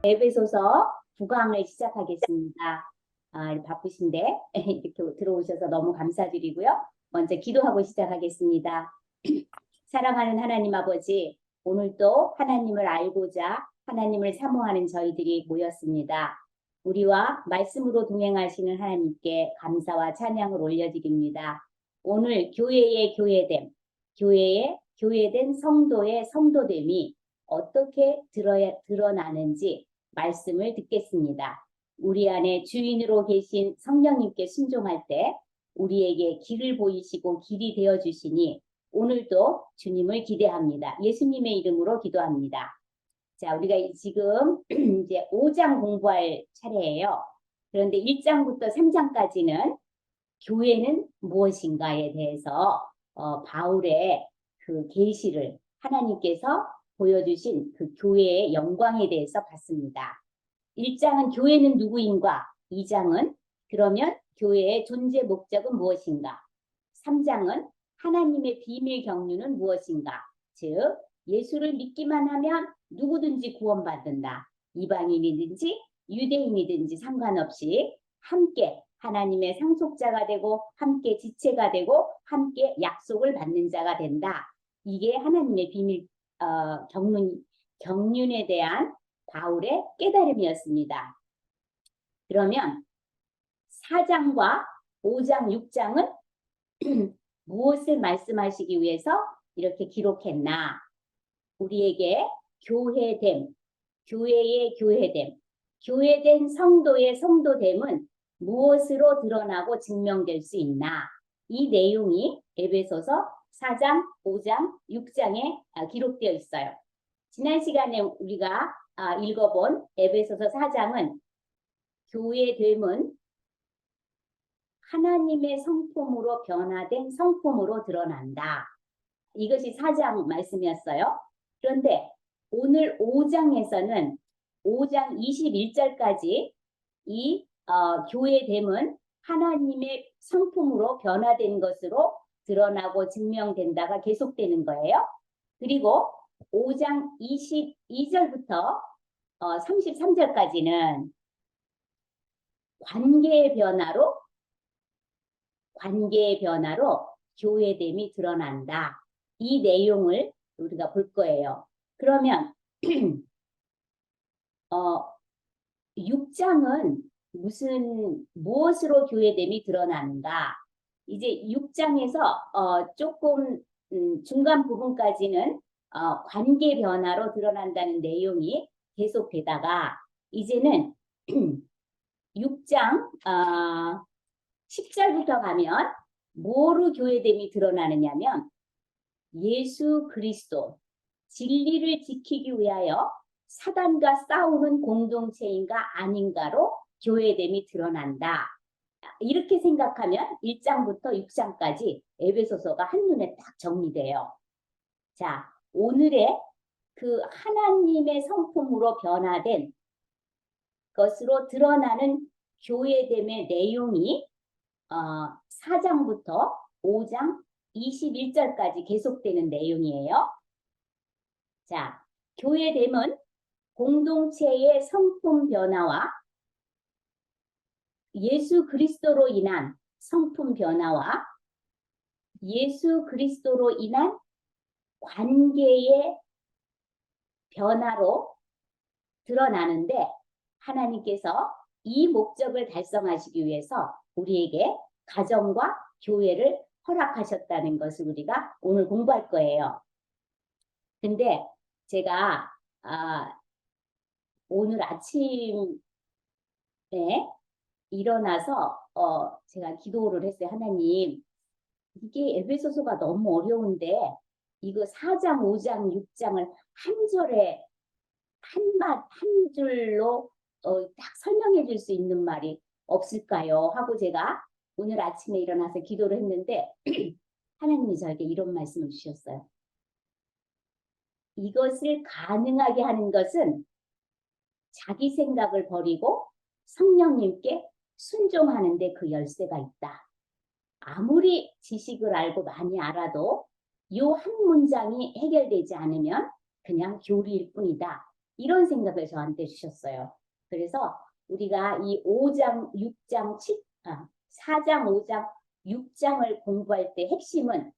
에베소서 9강을 시작하겠습니다. 바쁘신데 이렇게 들어오셔서 너무 감사드리고요. 먼저 기도하고 시작하겠습니다. 사랑하는 하나님 아버지, 오늘도 하나님을 알고자 하나님을 사모하는 저희들이 모였습니다. 우리와 말씀으로 동행하시는 하나님께 감사와 찬양을 올려드립니다. 오늘 교회의 교회됨, 교회의 교회된 성도의 성도됨이 어떻게 드러나는지 말씀을 듣겠습니다. 우리 안에 주인으로 계신 성령님께 순종할 때 우리에게 길을 보이시고 길이 되어 주시니 오늘도 주님을 기대합니다. 예수님의 이름으로 기도합니다. 자, 우리가 지금 이제 5장 공부할 차례예요. 그런데 1장부터 3장까지는 교회는 무엇인가에 대해서 바울의 그 계시를 하나님께서 보여주신 그 교회의 영광에 대해서 봤습니다. 1장은 교회는 누구인가? 2장은 그러면 교회의 존재 목적은 무엇인가? 3장은 하나님의 비밀 경륜은 무엇인가? 즉 예수를 믿기만 하면 누구든지 구원받는다. 이방인이든지 유대인이든지 상관없이 함께 하나님의 상속자가 되고 함께 지체가 되고 함께 약속을 받는 자가 된다. 이게 하나님의 비밀 경륜에 대한 바울의 깨달음이었습니다. 그러면 4장과 5장, 6장은 무엇을 말씀하시기 위해서 이렇게 기록했나? 우리에게 교회됨, 교회의 교회됨, 교회된 성도의 성도됨은 무엇으로 드러나고 증명될 수 있나? 이 내용이 에베소서 4장, 5장, 6장에 기록되어 있어요. 지난 시간에 우리가 읽어본 에베소서 4장은 교회됨은 하나님의 성품으로 변화된 성품으로 드러난다. 이것이 4장 말씀이었어요. 그런데 오늘 5장에서는 5장 21절까지 이 교회됨은 하나님의 성품으로 변화된 것으로 드러나고 증명된다가 계속되는 거예요. 그리고 5장 22절부터 33절까지는 관계의 변화로 교회됨이 드러난다. 이 내용을 우리가 볼 거예요. 그러면 6장은 무엇으로 교회됨이 드러나는가? 이제 6장에서 조금 중간 부분까지는 관계 변화로 드러난다는 내용이 계속되다가 이제는 6장 10절부터 가면 뭐로 교회됨이 드러나느냐면 예수 그리스도 진리를 지키기 위하여 사단과 싸우는 공동체인가 아닌가로 교회됨이 드러난다. 이렇게 생각하면 1장부터 6장까지 에베소서가 한눈에 딱 정리돼요. 자, 오늘의 그 하나님의 성품으로 변화된 것으로 드러나는 교회됨의 내용이 4장부터 5장 21절까지 계속되는 내용이에요. 자, 교회됨은 공동체의 성품 변화와 예수 그리스도로 인한 성품 변화와 예수 그리스도로 인한 관계의 변화로 드러나는데 하나님께서 이 목적을 달성하시기 위해서 우리에게 가정과 교회를 허락하셨다는 것을 우리가 오늘 공부할 거예요. 근데 제가 오늘 아침에 일어나서 제가 기도를 했어요. 하나님, 이게 에베소서가 너무 어려운데 이거 4장, 5장, 6장을 한 절에 한 줄로 딱 설명해 줄 수 있는 말이 없을까요? 하고 제가 오늘 아침에 일어나서 기도를 했는데 하나님이 저에게 이런 말씀을 주셨어요. 이것을 가능하게 하는 것은 자기 생각을 버리고 성령님께 순종하는 데 그 열쇠가 있다. 아무리 지식을 알고 많이 알아도 이 한 문장이 해결되지 않으면 그냥 교리일 뿐이다. 이런 생각을 저한테 주셨어요. 그래서 우리가 이 5장, 6장, 4장, 5장, 6장을 공부할 때 핵심은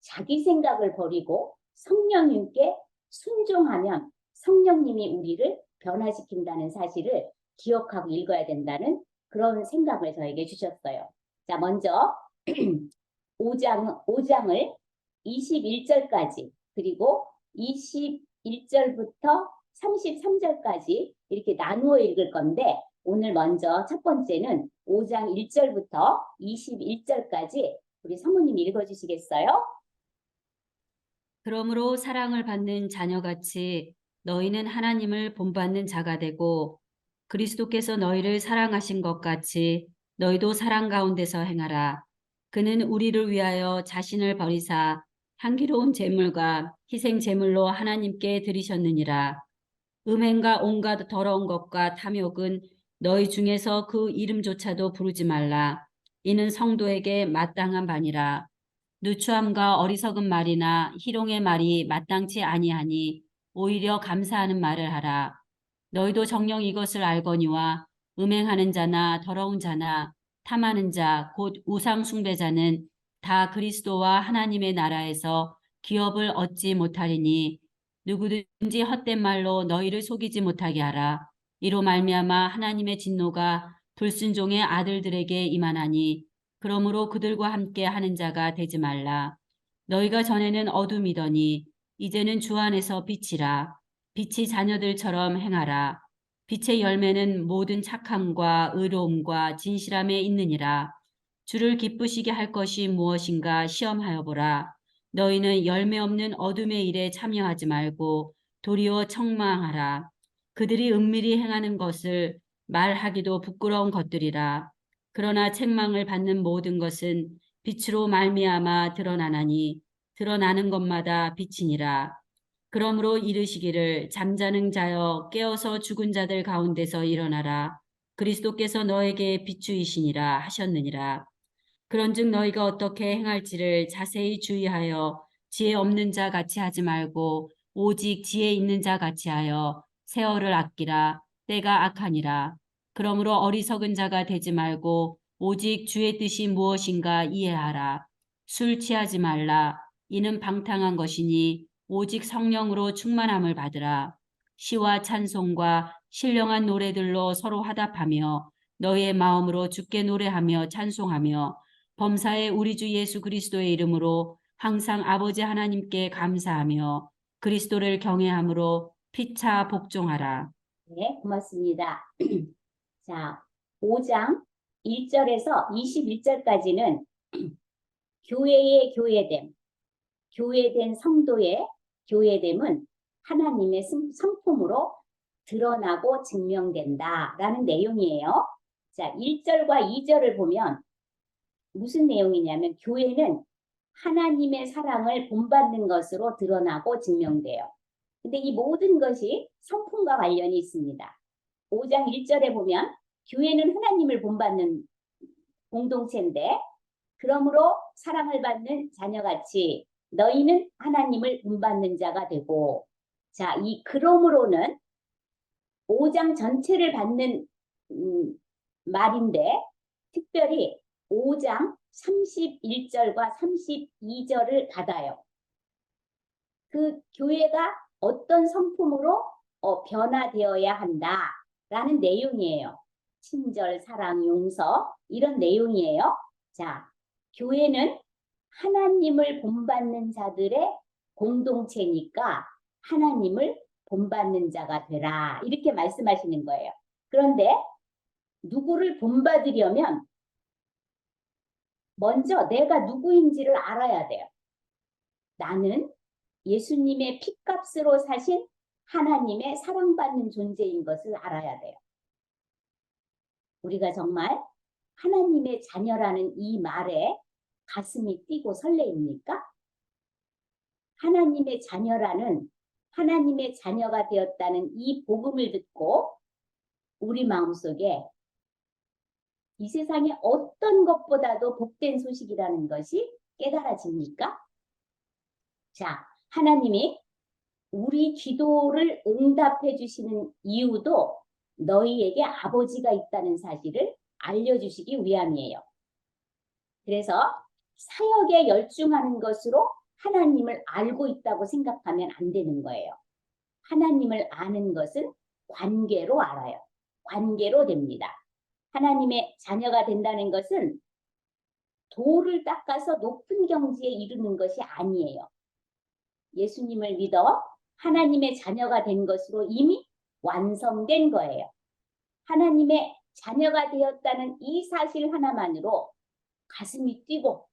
자기 생각을 버리고 성령님께 순종하면 성령님이 우리를 변화시킨다는 사실을 기억하고 읽어야 된다는 그런 생각을 저에게 주셨어요. 자, 먼저 5장을 21절까지 그리고 21절부터 33절까지 이렇게 나누어 읽을 건데 오늘 먼저 첫 번째는 5장 1절부터 21절까지 우리 사모님 읽어주시겠어요? 그러므로 사랑을 받는 자녀같이 너희는 하나님을 본받는 자가 되고 그리스도께서 너희를 사랑하신 것 같이 너희도 사랑 가운데서 행하라. 그는 우리를 위하여 자신을 버리사 향기로운 제물과 희생 제물로 하나님께 드리셨느니라. 음행과 온갖 더러운 것과 탐욕은 너희 중에서 그 이름조차도 부르지 말라. 이는 성도에게 마땅한 바니라. 누추함과 어리석은 말이나 희롱의 말이 마땅치 아니하니 오히려 감사하는 말을 하라. 너희도 정녕 이것을 알거니와 음행하는 자나 더러운 자나 탐하는 자 곧 우상 숭배자는 다 그리스도와 하나님의 나라에서 기업을 얻지 못하리니 누구든지 헛된 말로 너희를 속이지 못하게 하라. 이로 말미암아 하나님의 진노가 불순종의 아들들에게 임하나니 그러므로 그들과 함께 하는 자가 되지 말라. 너희가 전에는 어둠이더니 이제는 주 안에서 빛이라. 빛이 자녀들처럼 행하라. 빛의 열매는 모든 착함과 의로움과 진실함에 있느니라. 주를 기쁘시게 할 것이 무엇인가 시험하여 보라. 너희는 열매 없는 어둠의 일에 참여하지 말고 도리어 청망하라. 그들이 은밀히 행하는 것을 말하기도 부끄러운 것들이라. 그러나 책망을 받는 모든 것은 빛으로 말미암아 드러나나니 드러나는 것마다 빛이니라. 그러므로 이르시기를 잠자는 자여 깨어서 죽은 자들 가운데서 일어나라. 그리스도께서 너에게 비추이시니라 하셨느니라. 그런즉 너희가 어떻게 행할지를 자세히 주의하여 지혜 없는 자 같이 하지 말고 오직 지혜 있는 자 같이 하여 세월을 아끼라. 때가 악하니라. 그러므로 어리석은 자가 되지 말고 오직 주의 뜻이 무엇인가 이해하라. 술 취하지 말라. 이는 방탕한 것이니 오직 성령으로 충만함을 받으라. 시와 찬송과 신령한 노래들로 서로 화답하며 너희의 마음으로 주께 노래하며 찬송하며 범사의 우리 주 예수 그리스도의 이름으로 항상 아버지 하나님께 감사하며 그리스도를 경외함으로 피차 복종하라. 네, 고맙습니다. 자, 5장 1절에서 21절까지는 교회의 교회됨, 교회된 성도의 교회됨은 하나님의 성품으로 드러나고 증명된다라는 내용이에요. 자, 1절과 2절을 보면 무슨 내용이냐면 교회는 하나님의 사랑을 본받는 것으로 드러나고 증명돼요. 근데 이 모든 것이 성품과 관련이 있습니다. 5장 1절에 보면 교회는 하나님을 본받는 공동체인데 그러므로 사랑을 받는 자녀같이 너희는 하나님을 본받는 자가 되고 자, 이 그러므로는 5장 전체를 받는 말인데 특별히 5장 31절과 32절을 받아요. 그 교회가 어떤 성품으로 변화되어야 한다라는 내용이에요. 친절, 사랑, 용서 이런 내용이에요. 자, 교회는 하나님을 본받는 자들의 공동체니까 하나님을 본받는 자가 되라 이렇게 말씀하시는 거예요. 그런데 누구를 본받으려면 먼저 내가 누구인지를 알아야 돼요. 나는 예수님의 핏값으로 사신 하나님의 사랑받는 존재인 것을 알아야 돼요. 우리가 정말 하나님의 자녀라는 이 말에 가슴이 뛰고 설레입니까? 하나님의 자녀라는 하나님의 자녀가 되었다는 이 복음을 듣고 우리 마음속에 이 세상에 어떤 것보다도 복된 소식이라는 것이 깨달아집니까? 자, 하나님이 우리 기도를 응답해 주시는 이유도 너희에게 아버지가 있다는 사실을 알려주시기 위함이에요. 그래서 사역에 열중하는 것으로 하나님을 알고 있다고 생각하면 안 되는 거예요. 하나님을 아는 것은 관계로 알아요. 관계로 됩니다. 하나님의 자녀가 된다는 것은 도를 닦아서 높은 경지에 이르는 것이 아니에요. 예수님을 믿어 하나님의 자녀가 된 것으로 이미 완성된 거예요. 하나님의 자녀가 되었다는 이 사실 하나만으로 가슴이 뛰고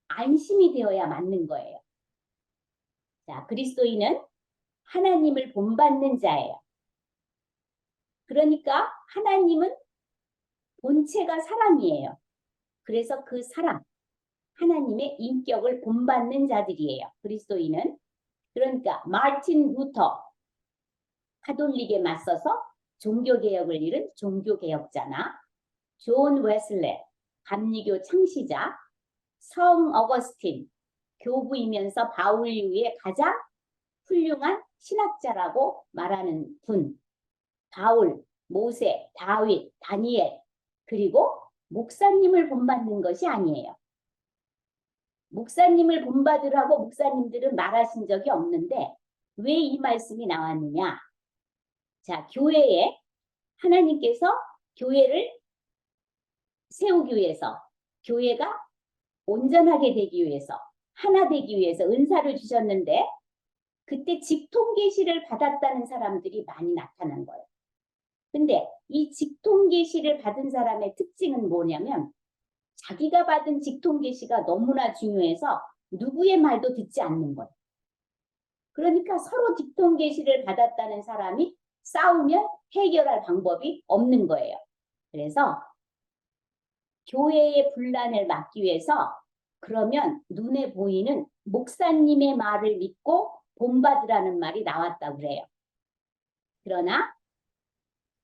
안심이 되어야 맞는 거예요. 자, 그리스도인은 하나님을 본받는 자예요. 그러니까 하나님은 본체가 사랑이에요. 그래서 그 사랑, 하나님의 인격을 본받는 자들이에요. 그리스도인은. 그러니까 마틴 루터, 카톨릭에 맞서서 종교개혁을 이룬 종교개혁자나 존 웨슬레, 감리교 창시자, 성 어거스틴, 교부이면서 바울 이후에 가장 훌륭한 신학자라고 말하는 분, 바울, 모세, 다윗, 다니엘, 그리고 목사님을 본받는 것이 아니에요. 목사님을 본받으라고 목사님들은 말하신 적이 없는데 왜 이 말씀이 나왔느냐? 자, 교회에 하나님께서 교회를 세우기 위해서, 교회가 온전하게 되기 위해서, 하나 되기 위해서 은사를 주셨는데 그때 직통 계시를 받았다는 사람들이 많이 나타난 거예요. 근데 이 직통 계시를 받은 사람의 특징은 뭐냐면 자기가 받은 직통 계시가 너무나 중요해서 누구의 말도 듣지 않는 거예요. 그러니까 서로 직통 계시를 받았다는 사람이 싸우면 해결할 방법이 없는 거예요. 그래서 교회의 분란을 막기 위해서 그러면 눈에 보이는 목사님의 말을 믿고 본받으라는 말이 나왔다고 그래요. 그러나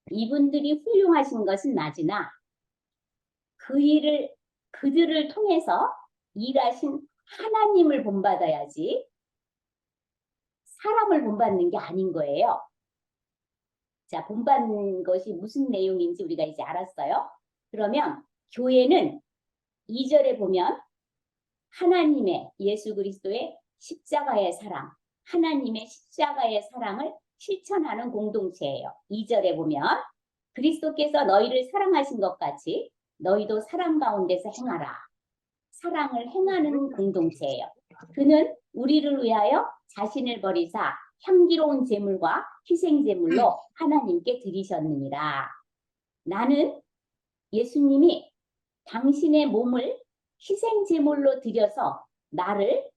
이분들이 훌륭하신 것은 맞으나 그들을 통해서 일하신 하나님을 본받아야지 사람을 본받는 게 아닌 거예요. 자, 본받는 것이 무슨 내용인지 우리가 이제 알았어요. 그러면 교회는 2절에 보면 하나님의 예수 그리스도의 십자가의 사랑, 하나님의 십자가의 사랑을 실천하는 공동체예요. 2절에 보면 그리스도께서 너희를 사랑하신 것 같이 너희도 사랑 가운데서 행하라. 사랑을 행하는 공동체예요. 그는 우리를 위하여 자신을 버리사 향기로운 제물과 희생 제물로 하나님께 드리셨느니라. 나는 예수님이 당신의 몸을 희생 제물로 드려서 나를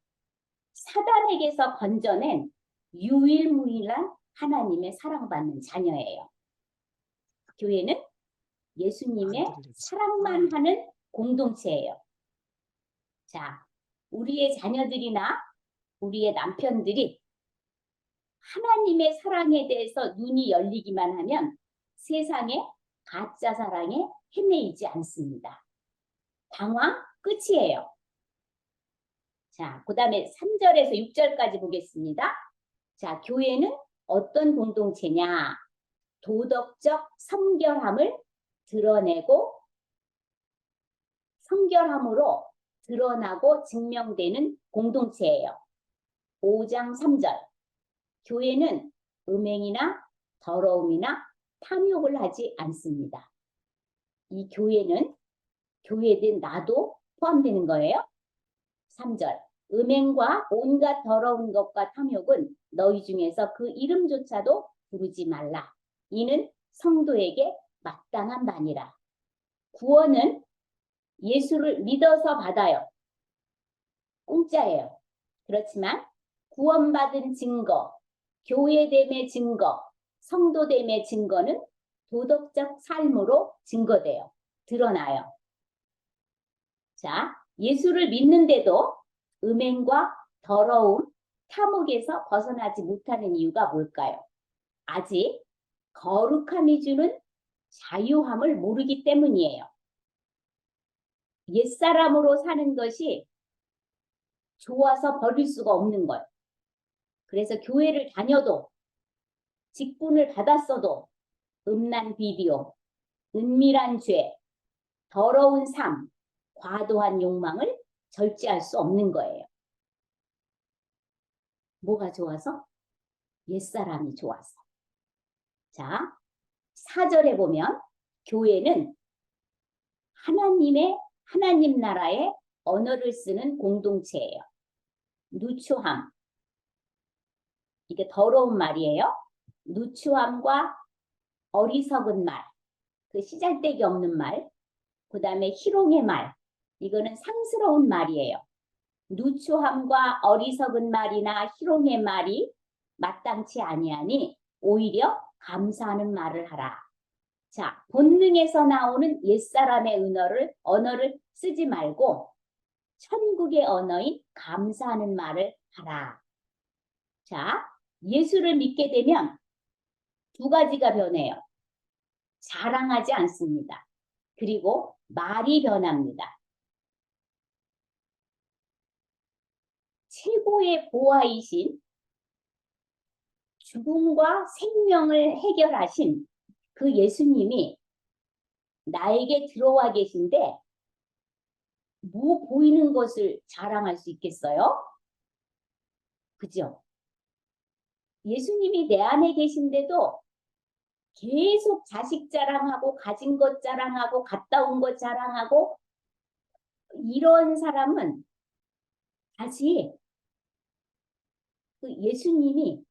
사단에게서 건져낸 유일무이한 하나님의 사랑받는 자녀예요. 교회는 예수님의 사랑만 하는 공동체예요. 자, 우리의 자녀들이나 우리의 남편들이 하나님의 사랑에 대해서 눈이 열리기만 하면 세상에 가짜 사랑에 헤매이지 않습니다. 방황 끝이에요. 자, 그 다음에 3절에서 6절까지 보겠습니다. 자, 교회는 어떤 공동체냐? 도덕적 성결함을 드러내고 성결함으로 드러나고 증명되는 공동체예요. 5장 3절. 교회는 음행이나 더러움이나 탐욕을 하지 않습니다. 이 교회는 교회된 나도 포함되는 거예요. 3절. 음행과 온갖 더러운 것과 탐욕은 너희 중에서 그 이름조차도 부르지 말라. 이는 성도에게 마땅한 바니라. 구원은 예수를 믿어서 받아요. 공짜예요. 그렇지만 구원받은 증거, 교회됨의 증거, 성도됨의 증거는 도덕적 삶으로 증거돼요. 드러나요. 자, 예수를 믿는데도 음행과 더러움, 탐욕에서 벗어나지 못하는 이유가 뭘까요? 아직 거룩함이 주는 자유함을 모르기 때문이에요. 옛사람으로 사는 것이 좋아서 버릴 수가 없는 것. 그래서 교회를 다녀도 직분을 받았어도 음란 비디오, 은밀한 죄, 더러운 삶, 과도한 욕망을 절제할 수 없는 거예요. 뭐가 좋아서? 옛사람이 좋아서. 자, 4절에 보면 교회는 하나님 나라의 언어를 쓰는 공동체예요. 누추함, 이게 더러운 말이에요. 누추함과 어리석은 말, 그 시잘데기 없는 말, 그 다음에 희롱의 말, 이거는 상스러운 말이에요. 누추함과 어리석은 말이나 희롱의 말이 마땅치 아니하니 오히려 감사하는 말을 하라. 자, 본능에서 나오는 옛사람의 언어를 쓰지 말고 천국의 언어인 감사하는 말을 하라. 자, 예수를 믿게 되면 두 가지가 변해요. 자랑하지 않습니다. 그리고 말이 변합니다. 최고의 보화이신 죽음과 생명을 해결하신 그 예수님이 나에게 들어와 계신데 뭐 보이는 것을 자랑할 수 있겠어요? 그죠? 예수님이 내 안에 계신데도 계속 자식 자랑하고 가진 것 자랑하고 갔다 온 것 자랑하고 이런 사람은 다시 그 예수님이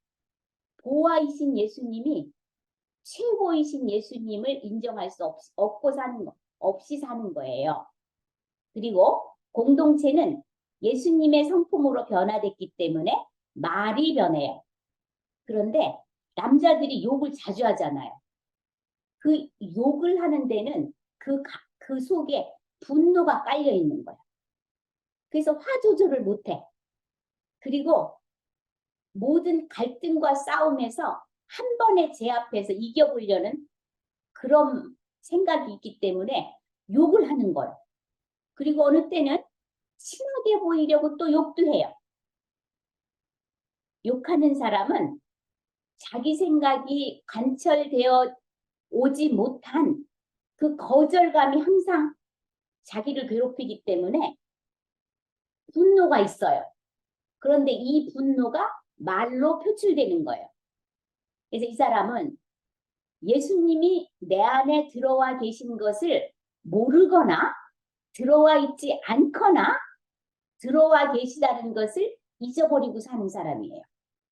보아이신 예수님이 최고이신 예수님을 인정할 수 없이 사는 거예요. 그리고 공동체는 예수님의 성품으로 변화됐기 때문에 말이 변해요. 그런데 남자들이 욕을 자주 하잖아요. 그 욕을 하는 데는 그 속에 분노가 깔려 있는 거야. 그래서 화 조절을 못해. 그리고 모든 갈등과 싸움에서 한 번에 제압해서 이겨보려는 그런 생각이 있기 때문에 욕을 하는 거예요. 그리고 어느 때는 친하게 보이려고 또 욕도 해요. 욕하는 사람은 자기 생각이 관철되어 오지 못한 그 거절감이 항상 자기를 괴롭히기 때문에 분노가 있어요. 그런데 이 분노가 말로 표출되는 거예요. 그래서 이 사람은 예수님이 내 안에 들어와 계신 것을 모르거나 들어와 있지 않거나 들어와 계시다는 것을 잊어버리고 사는 사람이에요.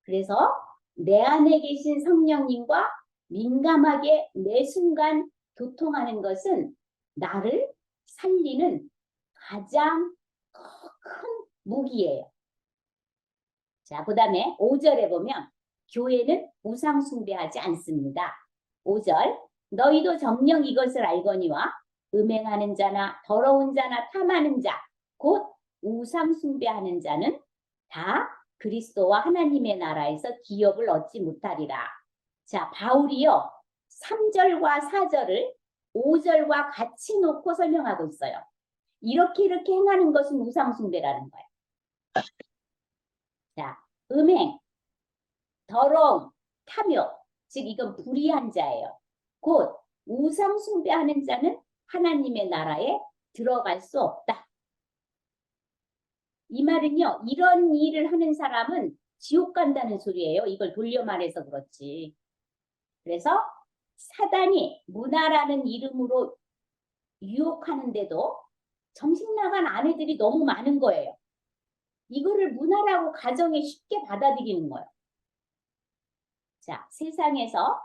그래서 내 안에 계신 성령님과 민감하게 매 순간 교통하는 것은 나를 살리는 가장 큰 무기예요. 자, 그 다음에 5절에 보면 교회는 우상 숭배하지 않습니다. 5절 너희도 정녕 이것을 알거니와 음행하는 자나 더러운 자나 탐하는 자 곧 우상 숭배하는 자는 다 그리스도와 하나님의 나라에서 기업을 얻지 못하리라. 자, 바울이요 3절과 4절을 5절과 같이 놓고 설명하고 있어요. 이렇게 행하는 것은 우상 숭배라는 거예요. 자, 음행, 더러움, 탐욕, 즉 이건 불의한 자예요. 곧 우상 숭배하는 자는 하나님의 나라에 들어갈 수 없다. 이 말은요, 이런 일을 하는 사람은 지옥 간다는 소리예요. 이걸 돌려 말해서 그렇지. 그래서 사단이 문화라는 이름으로 유혹하는데도 정신 나간 아내들이 너무 많은 거예요. 이거를 문화라고 가정에 쉽게 받아들이는 거예요. 자, 세상에서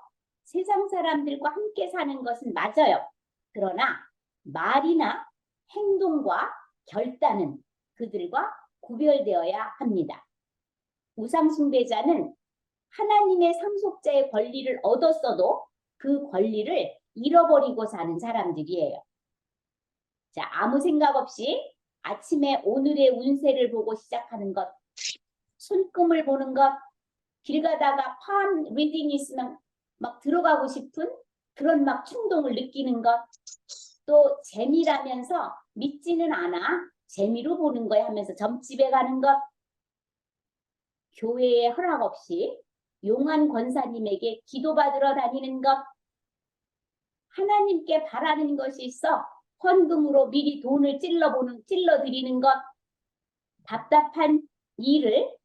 세상 사람들과 함께 사는 것은 맞아요. 그러나 말이나 행동과 결단은 그들과 구별되어야 합니다. 우상숭배자는 하나님의 상속자의 권리를 얻었어도 그 권리를 잃어버리고 사는 사람들이에요. 자, 아무 생각 없이 아침에 오늘의 운세를 보고 시작하는 것, 손금을 보는 것, 길 가다가 palm reading 있으면 막 들어가고 싶은 그런 막 충동을 느끼는 것, 또 재미라면서 믿지는 않아 재미로 보는 거야 하면서 점집에 가는 것, 교회의 허락 없이 용한 권사님에게 기도받으러 다니는 것, 하나님께 바라는 것이 있어 헌금으로 미리 돈을 찔러드리는 것, 답답한 일을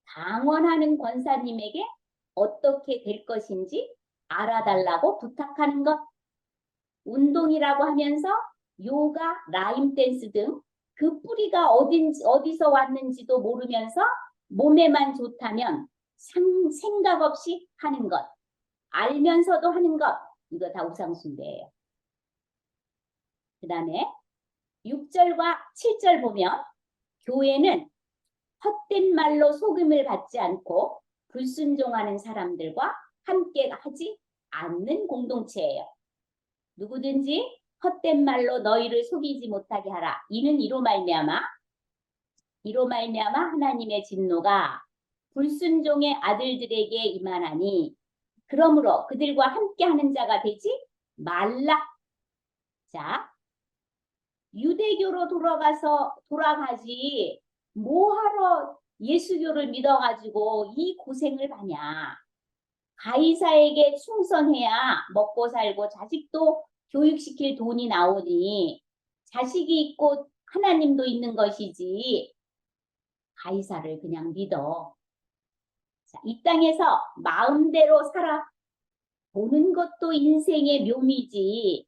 방언하는 권사님에게 어떻게 될 것인지 알아달라고 부탁하는 것, 운동이라고 하면서 요가, 라인 댄스 등 그 뿌리가 어디서 왔는지도 모르면서 몸에만 좋다면 생각 없이 하는 것, 알면서도 하는 것, 이거 다 우상숭배예요. 그 다음에 6절과 7절 보면 교회는 헛된 말로 속임을 받지 않고 불순종하는 사람들과 함께 하지 않는 공동체예요. 누구든지 헛된 말로 너희를 속이지 못하게 하라. 이는 이로 말미암아 하나님의 진노가 불순종의 아들들에게 임하나니 그러므로 그들과 함께하는 자가 되지 말라. 자, 유대교로 돌아가지 뭐하러 예수교를 믿어가지고 이 고생을 하냐. 가이사에게 충성해야 먹고 살고 자식도 교육시킬 돈이 나오니 자식이 있고 하나님도 있는 것이지 가이사를 그냥 믿어. 자, 이 땅에서 마음대로 살아 보는 것도 인생의 묘미지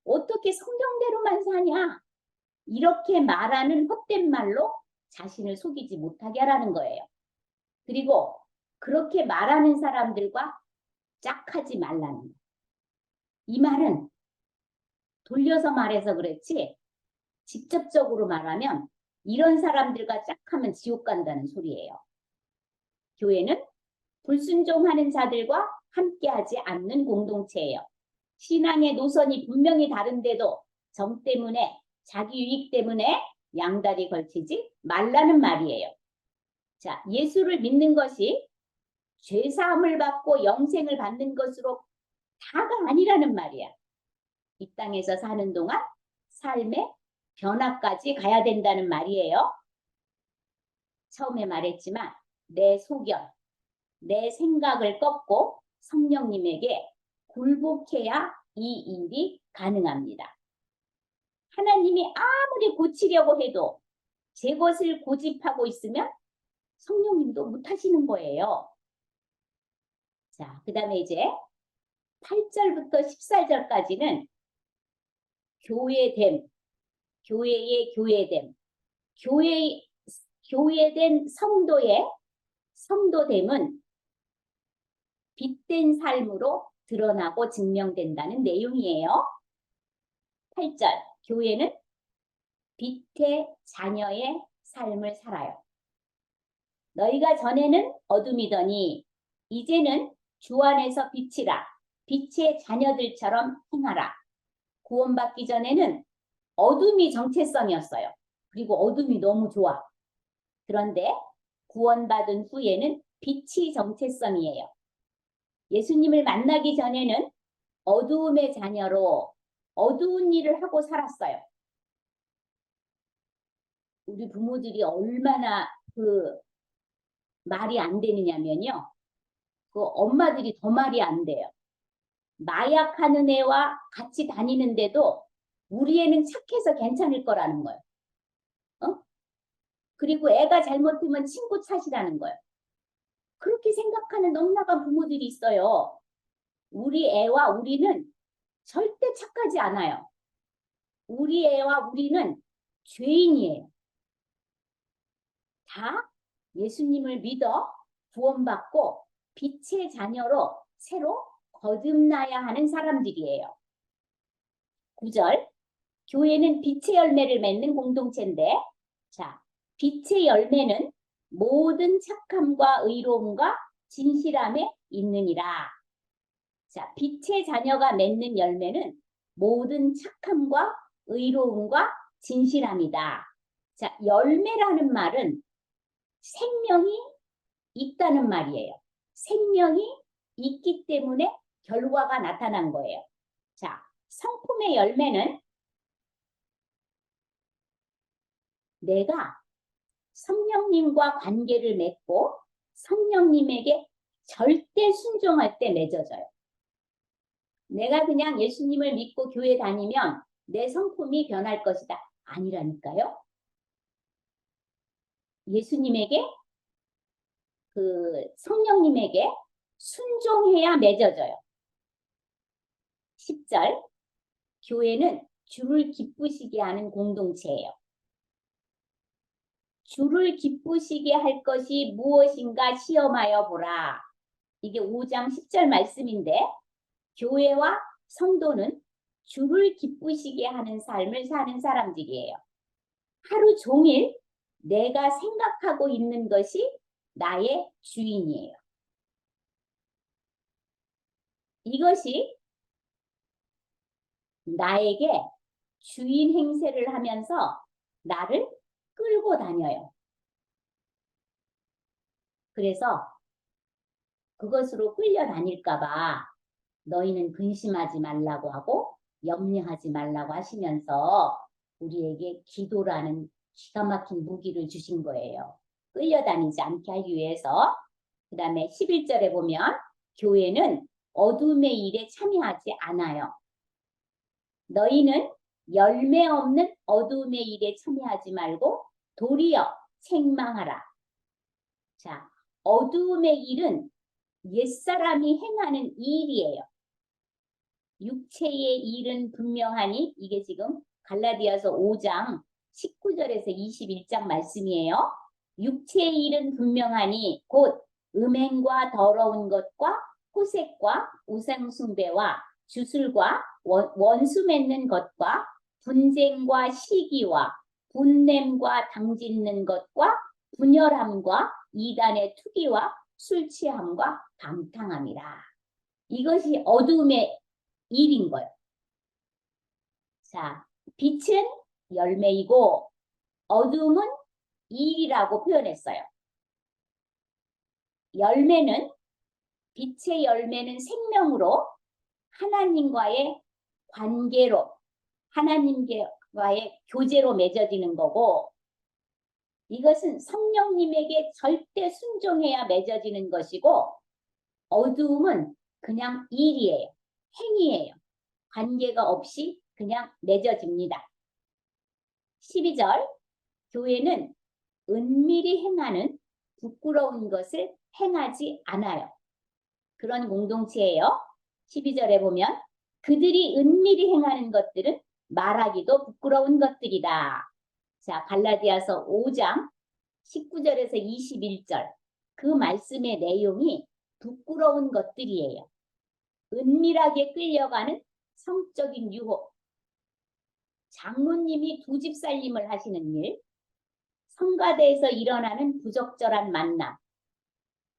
어떻게 성경대로만 사냐. 이렇게 말하는 헛된 말로 자신을 속이지 못하게 하라는 거예요. 그리고 그렇게 말하는 사람들과 짝하지 말라는 거예요. 이 말은 돌려서 말해서 그렇지 직접적으로 말하면 이런 사람들과 짝하면 지옥 간다는 소리예요. 교회는 불순종하는 자들과 함께하지 않는 공동체예요. 신앙의 노선이 분명히 다른데도 정 때문에 자기 유익 때문에 양다리 걸치지 말라는 말이에요. 자, 예수를 믿는 것이 죄사함을 받고 영생을 받는 것으로 다가 아니라는 말이야. 이 땅에서 사는 동안 삶의 변화까지 가야 된다는 말이에요. 처음에 말했지만 내 소견, 내 생각을 꺾고 성령님에게 굴복해야 이 일이 가능합니다. 하나님이 아무리 고치려고 해도 제 것을 고집하고 있으면 성령님도 못하시는 거예요. 자, 그 다음에 이제 8절부터 14절까지는 교회됨, 교회의 교회됨, 교회된 성도됨은 빛된 삶으로 드러나고 증명된다는 내용이에요. 8절, 교회는 빛의 자녀의 삶을 살아요. 너희가 전에는 어둠이더니 이제는 주 안에서 빛이라. 빛의 자녀들처럼 행하라. 구원받기 전에는 어둠이 정체성이었어요. 그리고 어둠이 너무 좋아. 그런데 구원받은 후에는 빛이 정체성이에요. 예수님을 만나기 전에는 어두움의 자녀로 어두운 일을 하고 살았어요. 우리 부모들이 얼마나 말이 안 되느냐면요. 그 엄마들이 더 말이 안 돼요. 마약하는 애와 같이 다니는데도 우리 애는 착해서 괜찮을 거라는 거예요. 그리고 애가 잘못하면 친구 탓이라는 거예요. 그렇게 생각하는 넉넉한 부모들이 있어요. 우리 애와 우리는 절대 착하지 않아요. 우리 애와 우리는 죄인이에요. 다 예수님을 믿어 구원받고 빛의 자녀로 새로 거듭나야 하는 사람들이에요. 9절, 교회는 빛의 열매를 맺는 공동체인데, 자, 빛의 열매는 모든 착함과 의로움과 진실함에 있느니라. 자, 빛의 자녀가 맺는 열매는 모든 착함과 의로움과 진실함이다. 자, 열매라는 말은 생명이 있다는 말이에요. 생명이 있기 때문에 결과가 나타난 거예요. 자, 성품의 열매는 내가 성령님과 관계를 맺고 성령님에게 절대 순종할 때 맺어져요. 내가 그냥 예수님을 믿고 교회 다니면 내 성품이 변할 것이다. 아니라니까요. 예수님에게 그 성령님에게 순종해야 맺어져요. 10절 교회는 주를 기쁘시게 하는 공동체예요. 주를 기쁘시게 할 것이 무엇인가 시험하여 보라. 이게 5장 10절 말씀인데 교회와 성도는 주를 기쁘시게 하는 삶을 사는 사람들이에요. 하루 종일 내가 생각하고 있는 것이 나의 주인이에요. 이것이 나에게 주인 행세를 하면서 나를 끌고 다녀요. 그래서 그것으로 끌려다닐까 봐 너희는 근심하지 말라고 하고 염려하지 말라고 하시면서 우리에게 기도라는 기가 막힌 무기를 주신 거예요. 끌려다니지 않게 하기 위해서. 그 다음에 11절에 보면 교회는 어둠의 일에 참여하지 않아요. 너희는 열매 없는 어둠의 일에 참여하지 말고 도리어 책망하라. 자, 어둠의 일은 옛사람이 행하는 일이에요. 육체의 일은 분명하니 이게 지금 갈라디아서 5장 19절에서 21장 말씀이에요. 육체의 일은 분명하니 곧 음행과 더러운 것과 호색과 우상숭배와 주술과 원수 맺는 것과 분쟁과 시기와 분냄과 당짓는 것과 분열함과 이단의 투기와 술 취함과 방탕함이라. 이것이 어둠의 일인 거예요. 자, 빛은 열매이고 어둠은 일이라고 표현했어요. 열매는 빛의 열매는 생명으로 하나님과의 관계로 하나님과의 교제로 맺어지는 거고 이것은 성령님에게 절대 순종해야 맺어지는 것이고 어두움은 그냥 일이에요. 행위예요. 관계가 없이 그냥 맺어집니다. 12절 교회는 은밀히 행하는 부끄러운 것을 행하지 않아요. 그런 공동체예요. 12절에 보면 그들이 은밀히 행하는 것들은 말하기도 부끄러운 것들이다. 자, 갈라디아서 5장 19절에서 21절 그 말씀의 내용이 부끄러운 것들이에요. 은밀하게 끌려가는 성적인 유혹, 장로님이 두 집 살림을 하시는 일, 성가대에서 일어나는 부적절한 만남,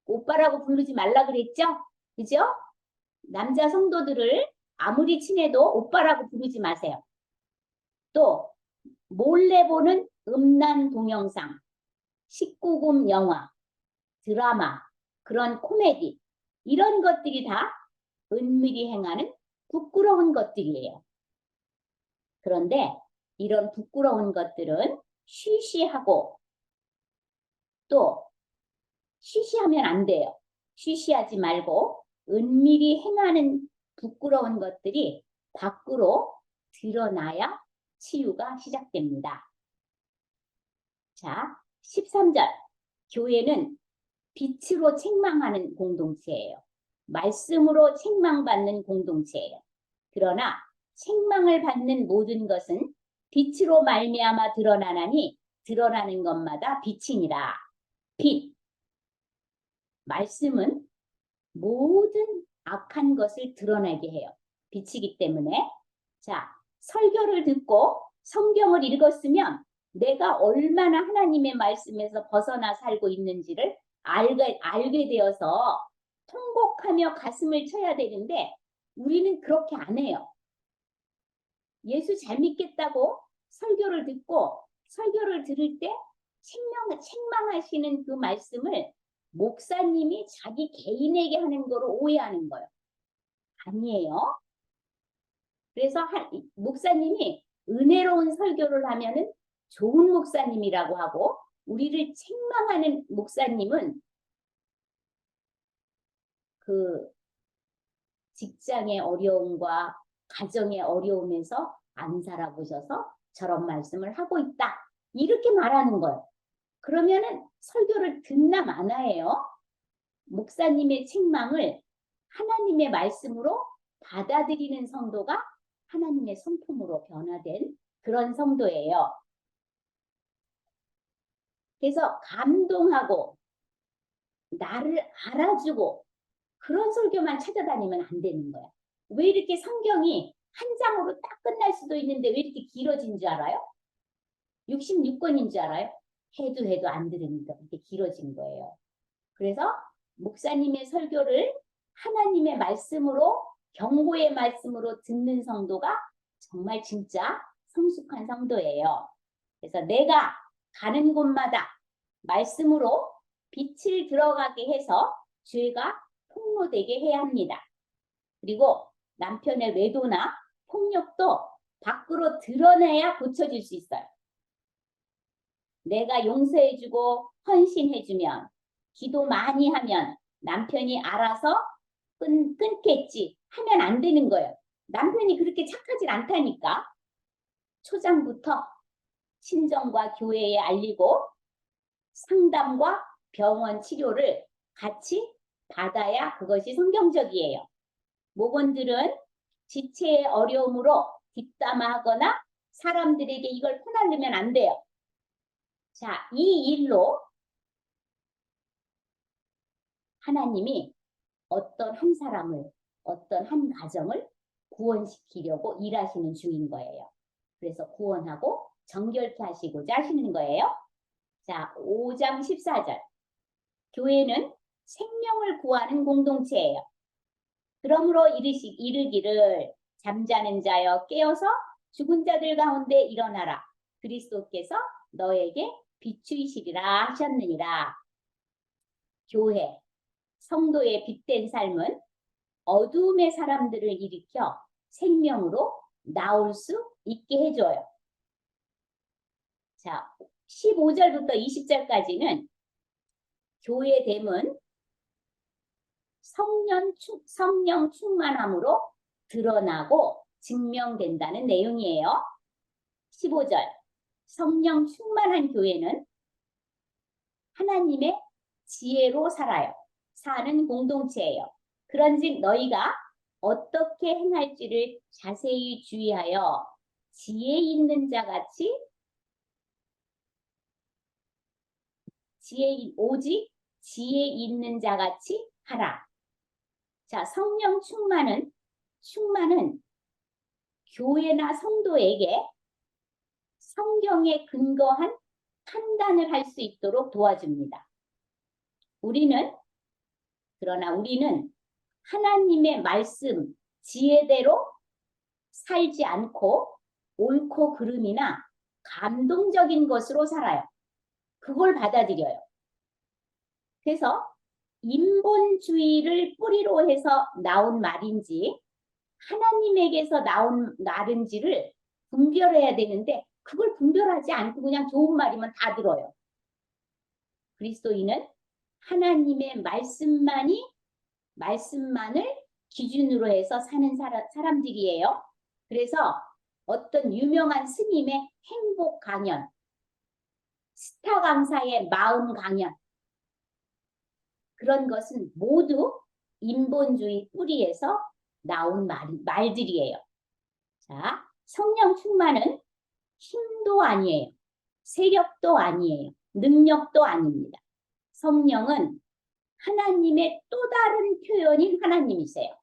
오빠라고 부르지 말라 그랬죠? 그죠? 남자 성도들을 아무리 친해도 오빠라고 부르지 마세요. 또 몰래 보는 음란 동영상, 19금 영화, 드라마, 그런 코미디 이런 것들이 다 은밀히 행하는 부끄러운 것들이에요. 그런데 이런 부끄러운 것들은 쉬쉬하고 또 쉬쉬하면 안 돼요. 쉬쉬하지 말고 은밀히 행하는 부끄러운 것들이 밖으로 드러나야 치유가 시작됩니다. 자, 13절. 교회는 빛으로 책망하는 공동체예요. 말씀으로 책망받는 공동체예요. 그러나 책망을 받는 모든 것은 빛으로 말미암아 드러나나니 드러나는 것마다 빛이니라. 빛. 말씀은 모든 악한 것을 드러내게 해요. 빛이기 때문에. 자, 설교를 듣고 성경을 읽었으면 내가 얼마나 하나님의 말씀에서 벗어나 살고 있는지를 알게 되어서 통곡하며 가슴을 쳐야 되는데 우리는 그렇게 안 해요. 예수 잘 믿겠다고 설교를 듣고 설교를 들을 때 책망하시는 그 말씀을 목사님이 자기 개인에게 하는 거로 오해하는 거예요. 아니에요. 그래서 목사님이 은혜로운 설교를 하면은 좋은 목사님이라고 하고 우리를 책망하는 목사님은 그 직장의 어려움과 가정의 어려움에서 안 살아보셔서 저런 말씀을 하고 있다. 이렇게 말하는 거예요. 그러면은 설교를 듣나 마나예요. 목사님의 책망을 하나님의 말씀으로 받아들이는 성도가 하나님의 성품으로 변화된 그런 성도예요. 그래서 감동하고 나를 알아주고 그런 설교만 찾아다니면 안 되는 거야. 왜 이렇게 성경이 한 장으로 딱 끝날 수도 있는데 왜 이렇게 길어진 줄 알아요? 66권인 줄 알아요? 해도 안 들으니까 그렇게 길어진 거예요. 그래서 목사님의 설교를 하나님의 말씀으로, 경고의 말씀으로 듣는 성도가 정말 진짜 성숙한 성도예요. 그래서 내가 가는 곳마다 말씀으로 빛을 들어가게 해서 죄가 폭로되게 해야 합니다. 그리고 남편의 외도나 폭력도 밖으로 드러내야 고쳐질 수 있어요. 내가 용서해주고 헌신해주면, 기도 많이 하면 남편이 알아서 끊겠지 하면 안 되는 거예요. 남편이 그렇게 착하지 않다니까. 초장부터 친정과 교회에 알리고 상담과 병원 치료를 같이 받아야 그것이 성경적이에요. 목원들은 지체의 어려움으로 뒷담화하거나 사람들에게 이걸 퍼날르면 안 돼요. 자, 이 일로 하나님이 어떤 한 사람을, 어떤 한 가정을 구원시키려고 일하시는 중인 거예요. 그래서 구원하고 정결케 하시고자 하시는 거예요. 자, 5장 14절. 교회는 생명을 구하는 공동체예요. 그러므로 이르기를 잠자는 자여 깨어서 죽은 자들 가운데 일어나라. 그리스도께서 너에게 비추이시리라 하셨느니라. 교회, 성도의 빛된 삶은 어두움의 사람들을 일으켜 생명으로 나올 수 있게 해줘요. 자, 15절부터 20절까지는 교회됨은 성령 충만함으로 드러나고 증명된다는 내용이에요. 15절, 성령 충만한 교회는 하나님의 지혜로 살아요. 사는 공동체예요. 그런즉 너희가 어떻게 행할지를 자세히 주의하여 지혜 있는 자 같이 오직 지혜 있는 자 같이 하라. 자, 성령 충만은 교회나 성도에게 성경에 근거한 판단을 할 수 있도록 도와줍니다. 그러나 우리는 하나님의 말씀, 지혜대로 살지 않고 옳고 그름이나 감동적인 것으로 살아요. 그걸 받아들여요. 그래서 인본주의를 뿌리로 해서 나온 말인지 하나님에게서 나온 말인지를 분별해야 되는데 그걸 분별하지 않고 그냥 좋은 말이면 다 들어요. 그리스도인은 하나님의 말씀만을 기준으로 해서 사는 사람들이에요. 그래서 어떤 유명한 스님의 행복 강연, 스타 강사의 마음 강연, 그런 것은 모두 인본주의 뿌리에서 나온 말들이에요. 자, 성령 충만은 힘도 아니에요. 세력도 아니에요. 능력도 아닙니다. 성령은 하나님의 또 다른 표현인 하나님이세요.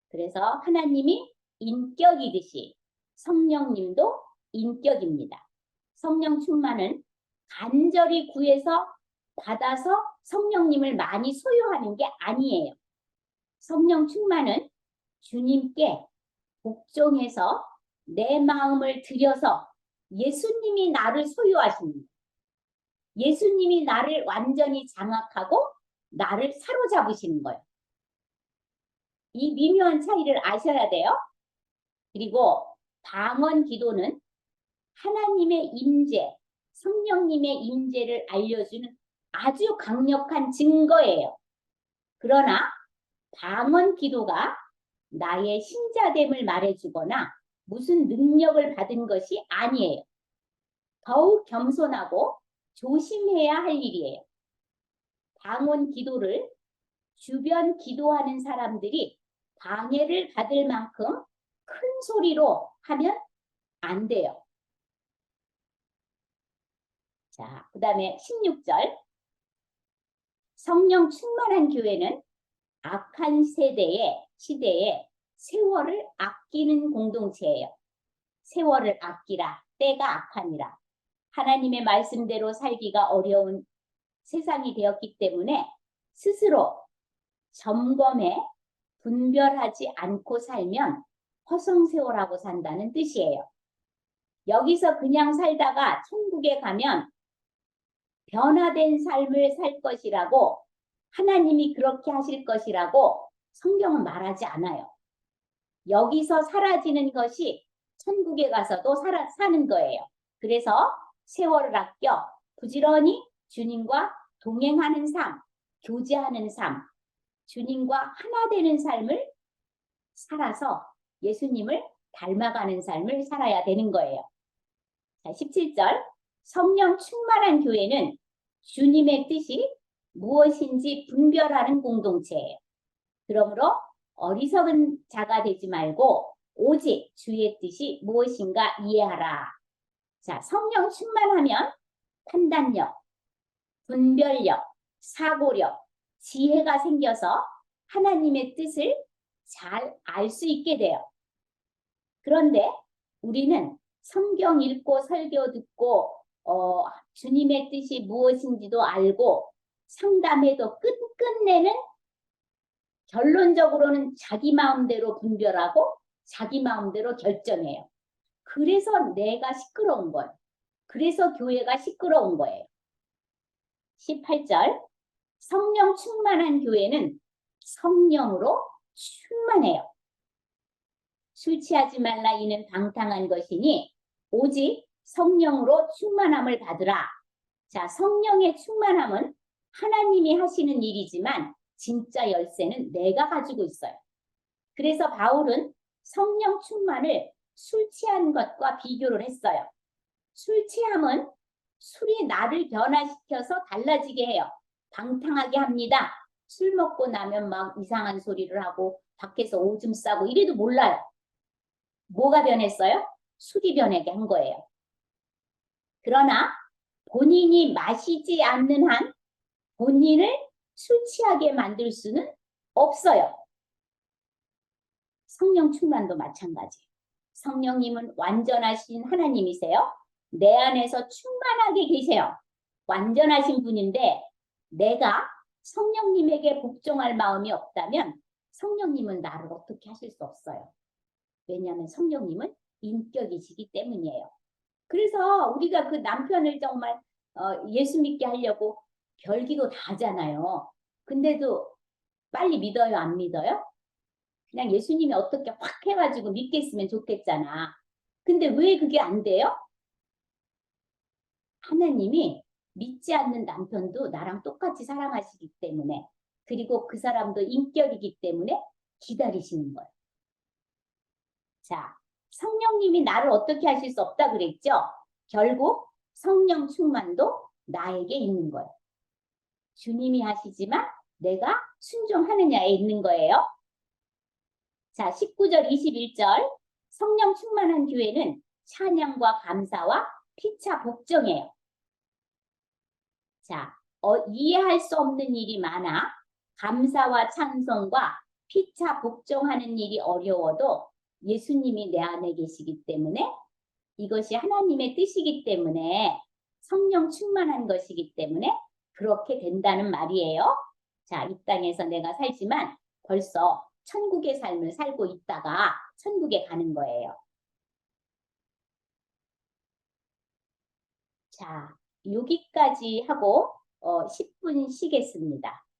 그래서 하나님이 인격이듯이 성령님도 인격입니다. 성령 충만은 간절히 구해서 받아서 성령님을 많이 소유하는 게 아니에요. 성령 충만은 주님께 복종해서 내 마음을 들여서 예수님이 나를 소유하십니다. 예수님이 나를 완전히 장악하고 나를 사로잡으시는 거예요. 이 미묘한 차이를 아셔야 돼요. 그리고 방언 기도는 하나님의 임재, 성령님의 임재를 알려주는 아주 강력한 증거예요. 그러나 방언 기도가 나의 신자됨을 말해주거나 무슨 능력을 받은 것이 아니에요. 더욱 겸손하고 조심해야 할 일이에요. 방언 기도를 주변 기도하는 사람들이 방해를 받을 만큼 큰 소리로 하면 안 돼요. 자, 그 다음에 16절. 성령 충만한 교회는 악한 시대에 세월을 아끼는 공동체예요. 세월을 아끼라. 때가 악하니라. 하나님의 말씀대로 살기가 어려운 세상이 되었기 때문에 스스로 점검해 분별하지 않고 살면 허송세월하고 산다는 뜻이에요. 여기서 그냥 살다가 천국에 가면 변화된 삶을 살 것이라고, 하나님이 그렇게 하실 것이라고 성경은 말하지 않아요. 여기서 사라지는 것이 천국에 가서도 사는 거예요. 그래서 세월을 아껴 부지런히 주님과 동행하는 삶, 교제하는 삶, 주님과 하나 되는 삶을 살아서 예수님을 닮아가는 삶을 살아야 되는 거예요. 자, 17절. 성령 충만한 교회는 주님의 뜻이 무엇인지 분별하는 공동체예요. 그러므로 어리석은 자가 되지 말고 오직 주의 뜻이 무엇인가 이해하라. 자, 성령 충만하면 판단력, 분별력, 사고력, 지혜가 생겨서 하나님의 뜻을 잘 알 수 있게 돼요. 그런데 우리는 성경 읽고 설교 듣고 주님의 뜻이 무엇인지도 알고 상담해도 끝내는 결론적으로는 자기 마음대로 분별하고 자기 마음대로 결정해요. 그래서 내가 시끄러운 거예요. 그래서 교회가 시끄러운 거예요. 18절. 성령 충만한 교회는 성령으로 충만해요. 술 취하지 말라 이는 방탕한 것이니 오직 성령으로 충만함을 받으라. 자, 성령의 충만함은 하나님이 하시는 일이지만 진짜 열쇠는 내가 가지고 있어요. 그래서 바울은 성령 충만을 술 취한 것과 비교를 했어요. 술 취함은 술이 나를 변화시켜서 달라지게 해요. 방탕하게 합니다. 술 먹고 나면 막 이상한 소리를 하고 밖에서 오줌 싸고 이래도 몰라요. 뭐가 변했어요? 술이 변하게 한 거예요. 그러나 본인이 마시지 않는 한 본인을 술 취하게 만들 수는 없어요. 성령 충만도 마찬가지. 성령님은 완전하신 하나님이세요. 내 안에서 충만하게 계세요. 완전하신 분인데 내가 성령님에게 복종할 마음이 없다면 성령님은 나를 어떻게 하실 수 없어요. 왜냐하면 성령님은 인격이시기 때문이에요. 그래서 우리가 그 남편을 정말 예수 믿게 하려고 별기도 다 하잖아요. 근데도 빨리 믿어요, 안 믿어요? 그냥 예수님이 어떻게 확 해가지고 믿겠으면 좋겠잖아. 근데 왜 그게 안 돼요? 하나님이 믿지 않는 남편도 나랑 똑같이 사랑하시기 때문에, 그리고 그 사람도 인격이기 때문에 기다리시는 거예요. 자, 성령님이 나를 어떻게 하실 수 없다 그랬죠? 결국 성령 충만도 나에게 있는 거예요. 주님이 하시지만 내가 순종하느냐에 있는 거예요. 자, 19절 21절. 성령 충만한 교회는 찬양과 감사와 피차 복종이에요. 자, 이해할 수 없는 일이 많아 감사와 찬송과 피차 복종하는 일이 어려워도 예수님이 내 안에 계시기 때문에, 이것이 하나님의 뜻이기 때문에, 성령 충만한 것이기 때문에 그렇게 된다는 말이에요. 자, 이 땅에서 내가 살지만 벌써 천국의 삶을 살고 있다가 천국에 가는 거예요. 자, 여기까지 하고 10분 쉬겠습니다.